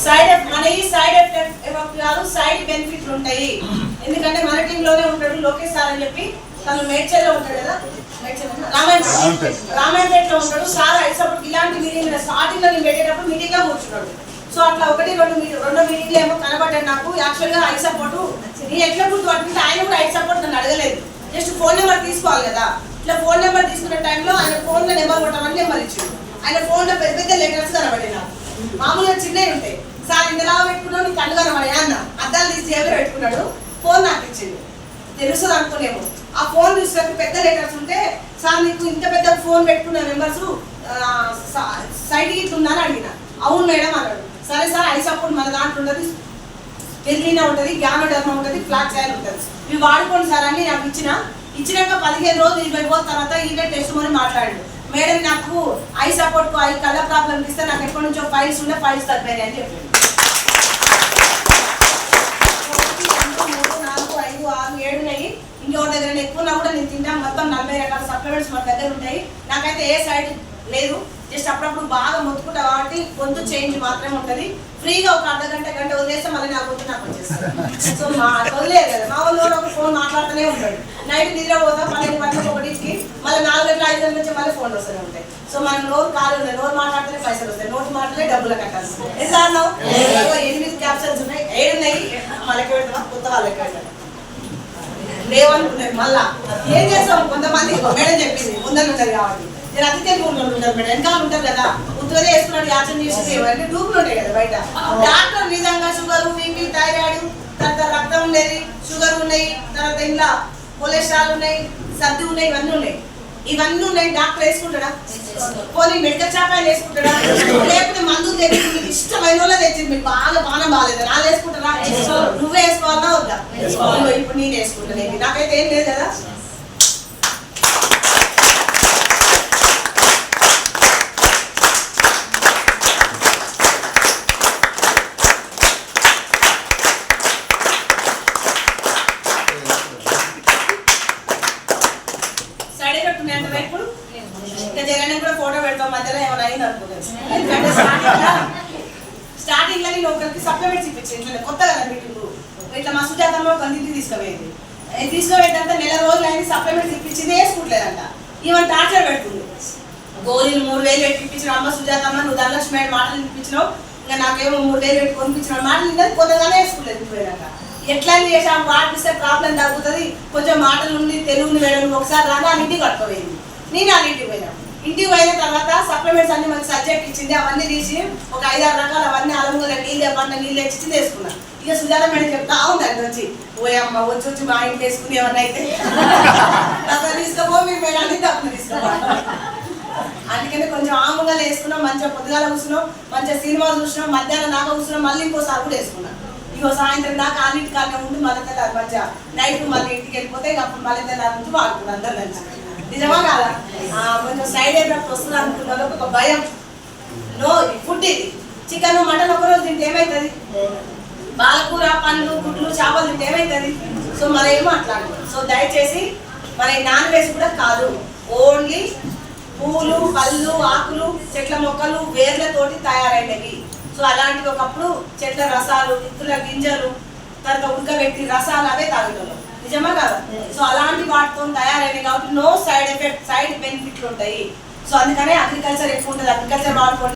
Side effect కాదు, side బెనిఫిట్లు ఉంటాయి. ఎందుకంటే మన టీంలోనే ఉంటాడు లోకేష్ సార్ అని చెప్పి, తను మేడ్చల్లో ఉంటాడు కదా, రామాయణపేటలో ఉంటాడు సార్. అయినప్పుడు ఇలాంటి మీటింగ్ స్టార్టింగ్ లో నేను పెట్టేటప్పుడు మీటింగ్ గా కూర్చున్నాడు. సో అట్లా రెండో మీటింగ్లు ఏమో కనబడ్డాడు నాకు. యాక్చువల్ గా ఐ సపోర్ట్ నేను ఎట్లా గుర్తుపట్టుకుంటే ఆయన కూడా ఐ సపోర్ట్ నన్ను అడగలేదు, జస్ట్ ఫోన్ నెంబర్ తీసుకోవాలి కదా. ఇట్లా ఫోన్ నెంబర్ తీసుకునే టైంలో ఆయన ఫోన్ లో నెంబర్ కొట్టమని నెంబర్ ఇచ్చిండు. ఆయన ఫోన్ లో పెద్ద పెద్ద లెటర్స్ కనబడి నాకు, మామూలుగా చిన్నవి ఉంటాయి. సార్ ఇంతలా పెట్టుకున్నావు నీకు కన్ను కనబడి అన్న, అద్దాలు తీసి జేబులో పెట్టుకున్నాడు. ఫోన్ నాకు ఇచ్చిండు, తెలుస్తుంది అనుకునేమో. ఆ ఫోన్ చూసినట్టు పెద్ద లెటర్స్ ఉంటే, సార్ నీకు ఇంత పెద్ద ఫోన్ పెట్టుకున్న నెంబర్స్ సైడ్ ఇట్లా ఉందని అడిగిన. అవును మేడం అన్నాడు. సరే సార్ ఐ సపోర్ట్ మన దాంట్లో ఉంటుంది, పెరిగినా ఉంటుంది, జ్ఞానోధర్మ ఉంటుంది, ఫ్లాట్ సైడ్ ఉంటుంది, ఇవి వాడుకోండి సార్ అని నాకు ఇచ్చినాక 15 రోజులు 20 రోజుల తర్వాత ఈయన టెస్ట్ అని మాట్లాడాడు. మేడం నాకు I support I colour problem ఇస్తే నాకు ఎప్పటి నుంచో ఫైల్స్ ఉండే, ఫైల్స్ తగ్గినాయి అని చెప్పాడు. 3, 4, 5, 6, 7 ఉన్నాయి. ఇంకెవరి దగ్గర ఎక్కువన్నా కూడా నేను తింటాను. మొత్తం 40 రకాల సప్లిమెంట్స్ మన దగ్గర ఉంటాయి. నాకైతే ఏ సైడ్ లేదు, జస్ట్ అప్పుడప్పుడు బాగా మొత్తుకుంటా కాబట్టి గొంతు చేంజ్ మాత్రమే ఉంటుంది. ఫ్రీగా ఒక అర్ధగంట గంట వదిలేస్తే మళ్ళీ నా గొంతు నాకు వచ్చేస్తుంది. సో వదిలేదు కదా, మా వాళ్ళు ఒక ఫోన్ మాట్లాడుతూనే ఉంటాడు. నైట్ నిద్ర పోతాం 12 గంటలకు 1కి, మళ్ళీ 4 గంటల 5 గంటల నుంచి మళ్ళీ ఫోన్ వస్తూనే ఉంటాయి. సో మనకు నోరు కాలు ఉన్నాయి, నోరు మాట్లాడితేనే పైసలు వస్తాయి, నోటు మాట్లాడే డబ్బులు కట్టాలి. ఎంత అన్నావు? 8 క్యాప్షన్స్ ఉన్నాయి, 7 ఉన్నాయి. మళ్ళీ పెడతామా కొత్త వాళ్ళకి పెట్టాలి లేవనుకున్నాయి. మళ్ళా ఏం చేస్తాం, కొంతమంది మేడం చెప్పింది ముందర ఉంటుంది కాబట్టి నేను అతి తెలుగు ఉంటారు మేడం, వెనకాల ఉంటారు కదా, ఉత్తరే వేసుకున్నాడు యాచన చేసి డూపులు ఉంటాయి కదా బయట. డాక్టర్ నిజంగా షుగర్, బీపీ, థైరాయిడ్, తర్వాత రక్తం ఉండేది, షుగర్ ఉన్నాయి, తర్వాత ఇంట్లో కొలెస్ట్రాల్ ఉన్నాయి, సర్ది ఉన్నాయి, ఇవన్నీ ఉన్నాయి. డాక్టర్ వేసుకుంటాడా? పోనీ మెడికల్ షాప్ ఆయన వేసుకుంటాడా? లేకపోతే మందులు తెచ్చి మీకు ఇష్టమైన వాళ్ళ తెచ్చింది, మీకు బాగా బాగా బాగాలేదు నాలుగు వేసుకుంటారా? నువ్వే వేసుకోవాలన్నా వద్దా? ఇప్పుడు నేను వేసుకుంటాను, నాకైతే ఏం లేదు కదా. ఇప్పుడు ఇంకా జగన్ కూడా ఫోటో పెడతాం, మధ్యలో ఏమైనా అయింది అనుకోలేదు. ఎందుకంటే స్టార్టింగ్ లో నేను ఒకరికి సప్లిమెంట్స్ ఇప్పించింది, ఇట్లా కొత్త కదా మీటింగ్. ఇట్లా మా సుజాతమ్మ ఒక ఇంటికి తీసుకుపోయింది. తీసుకుపోయేటంతా 1 నెల రోజులు అయింది, సప్లిమెంట్స్ ఇప్పించింది, వేసుకుంటలేదంట. ఈవెన్ టార్చర్ పెడుతుంది. గోళీలు 3000 పెట్టి ఇప్పించిన అమ్మ సుజాతమ్మ, నువ్వు ధనలక్ష్మి మాటలు ఇప్పించినావు, ఇంకా నాకేమో 3000 పెట్టి కొనిపించిన మాటలు నిన్నది కొంతగానే వేసుకుంటలేదు. పోయినాక ఎట్లా చేసాము, వాటిస్తే ప్రాబ్లం తగ్గుతుంది, కొంచెం మాటలు ఉండి తెలుగుని వేయడం. ఒకసారి రాగా ఇంటికి కట్టుకోపోయింది, నేను వాళ్ళ ఇంటికి పోయినా. ఇంటికి పోయిన తర్వాత సప్లిమెంట్స్ అన్ని మనకి సబ్జెక్ట్ ఇచ్చింది, అవన్నీ తీసి ఒక 5-6 రకాలు అవన్నీ అలముగా నీళ్ళు తెచ్చి వేసుకున్నాను. ఇక సుజాత మేడం చెప్తా ఉందండి వచ్చి, ఓయమ్మ వచ్చి మా ఇంటికి వేసుకుని ఏమన్నా అయితే తీసుకపో, మీ మేడాన్ని తప్పులు తీసుకో. అందుకని కొంచెం ఆముగా వేసుకున్నాం, మంచిగా పొద్దుగాల కూర్చున్నాం, మంచిగా సినిమాలు చూసినాం, మధ్యాహ్నం దాకా కూర్చున్నాం, మళ్ళీ ఇంకోసారి కూడా వేసుకున్నాం. ఇగో సాయంత్రం దాకా అన్నింటికానే ఉండి మళ్ళీ తెల్లారి మధ్య నైట్ మళ్ళీ ఇంటికి వెళ్ళిపోతే ఇక అప్పుడు మళ్ళీ తెల్లారి నుంచి వాడుకున్నాం అందరు కలిసి. నిజమా కాదా? కొంచెం సైడ్ ఎఫెక్ట్ వస్తుంది అనుకున్నారు, ఒక భయం. నో ఫుడ్ ఇది చికెన్ మటన్ ఒకరోజు తింటే ఏమవుతుంది, పాలకూర పండ్లు గుడ్లు చేపలు తింటే ఏమవుతుంది. సో మనం ఏమో అట్లాంటి. సో దయచేసి మన నాన్ వెజ్ కూడా కాదు, ఓన్లీ పూలు, పళ్ళు, ఆకులు, చెట్ల మొక్కలు, వేర్లతోటి తయారైనవి. సో అలాంటివి ఒకప్పుడు చెట్ల రసాలు, విత్తుల గింజలు, తర్వాత ఉడకబెట్టి రసాలు అవే తాగేటోళ్ళం. నిజమా కాదు? సో అలాంటి వాటితో తయారైనవి కాబట్టి నో సైడ్ ఎఫెక్ట్, సైడ్ బెనిఫిట్లు ఉంటాయి. సో అందుకనే అగ్రికల్చర్ ఎక్కువ ఉంటుంది, అగ్రికల్చర్ వాడుకోండి.